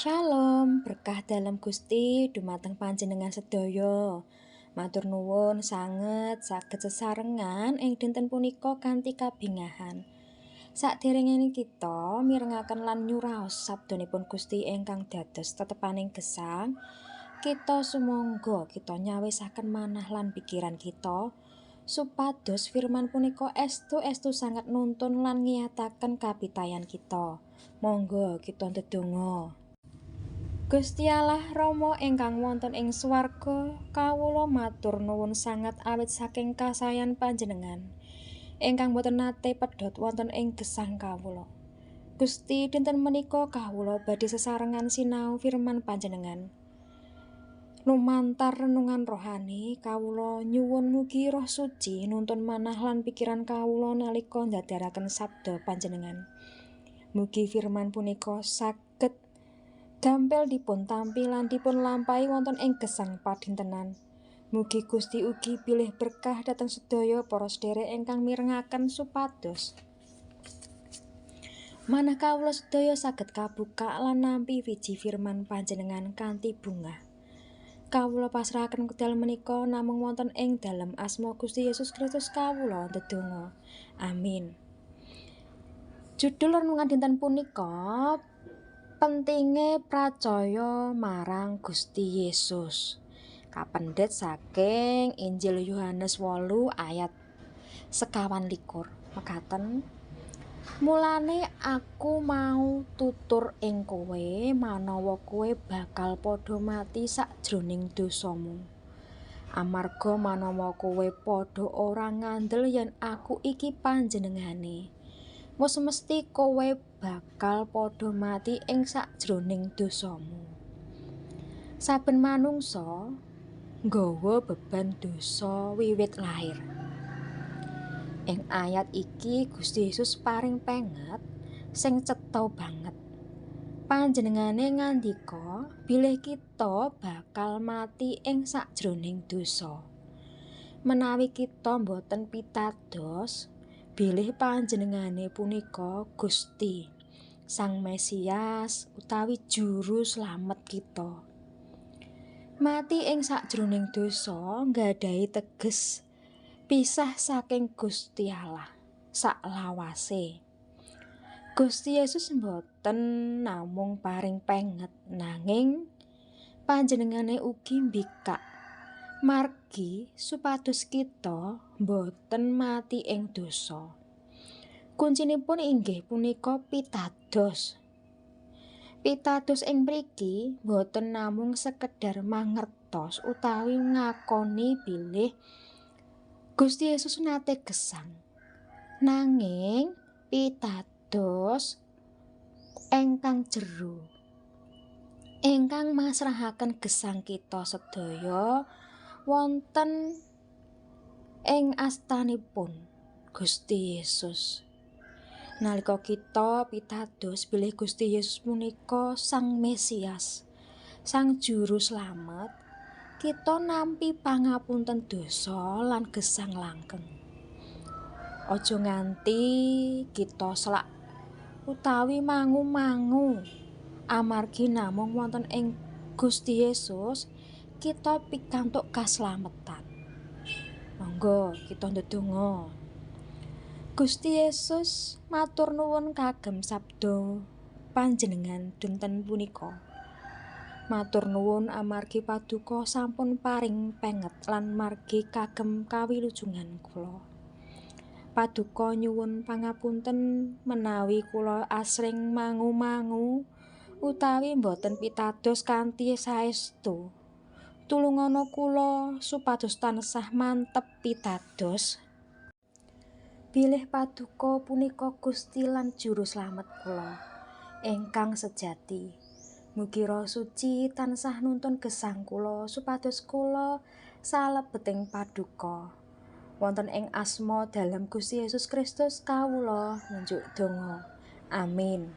Shalom, berkah dalam Gusti dumateng panjenengan sedaya. Matur nuwun sanget saged sesarengan ing dinten punika kanthi kabingahan. Saderengipun kita mirengaken lan nyuraos sabdanipun Gusti ingkang dados tetepaning gesang, kita sumangga kita nyawisaken manah lan pikiran kita supados firman punika estu sanget nuntun lan ngiyataken kapitayan kita. Monggo kita ndedonga. Gusti Allah Rama ingkang wonten ing swarga, kawula matur nuwun sanget awit saking kasayan panjenengan ingkang boten nate pedhot wonten ing gesang kawula. Gusti, dinten menika kawula badhe sesarengan sinau firman panjenengan. Lumantar renungan rohani, kawula nyuwun mugi Roh Suci nuntun manah lan pikiran kawula nalika ndadaraken sabda panjenengan. Mugi firman punika saged gampil dipun tampi lan dipun lampahi wonten ing gesang padintenan. Mugi Gusti ugi bilih berkah dhateng sedaya para sedherek ingkang mirengaken supados manah kawula sedaya saged kabukak lan nampi wiji firman panjenengan kanthi bungah. Kawula pasrahaken wekdal menika namung wonten ing dalem asma Gusti Yesus Kristus kawula ndedonga. Amin. Judul renungan dinten punika pentinge pracaya marang Gusti Yesus. Kapendhet saking Injil Yohanes 8 ayat 51. Mekaten, mulane aku mau tutur ing kowe manawa kowe bakal padha mati sakjroning dosamu. Amarga manawa kowe padha ora ngandel yen aku iki panjenengane, wis mesti kowe bakal padha mati ing sakjroning dosamu. Saben manungsa nggawa beban dosa wiwit lair. Ing ayat iki Gusti Yesus paring penget sing cetha banget. Panjenengane ngandika bilih kita bakal mati ing sakjroning dosa. Menawi kita boten pitados bilih panjenengane punika Gusti, Sang Mesias utawi juru slamet kita. Mati ing sakjroning dosa nggadhahi teges pisah saking Gusti Allah saklawase. Gusti Yesus mboten namung paring penget nanging panjenengane ugi mbikak margi supados kita mboten mati ing dosa. Kuncinipun inggih punika pitados. Pitados ing mriki boten namung sekedar mangertos utawi ngakoni bilih Gusti Yesus nate gesang, nanging pitados ingkang jero ingkang masrahaken gesang kita sedaya wonten ing astanipun Gusti Yesus. Nalika kita pitados bilih Gusti Yesus punika Sang Mesias, Sang Juru Slamet, kita nampi pangapunten dosa lan gesang langgeng. Aja nganti kita selak utawi mangu-mangu amargi namung wonten ing Gusti Yesus kita pikantuk kaslametan. Monggo kita ndedonga. Gusti Yesus matur nuwun kagem sabda panjenengan dinten punika. Matur nuwun amargi paduka sampun paring penget lan margi kagem kawilujungan kula. Paduka nyuwun pangapunten menawi kula asring mangu-mangu utawi boten pitados kanthi saestu. Tulungono kula supados tansah mantep pitados bilih paduka punika Gusti lan Juru Slamet kula ingkang sejati. Mugi Roh Suci tansah nuntun gesang kula supados kula salebeting paduka. Wonten ing asma dalam Gusti Yesus Kristus kawula nunjuk donga. Amin.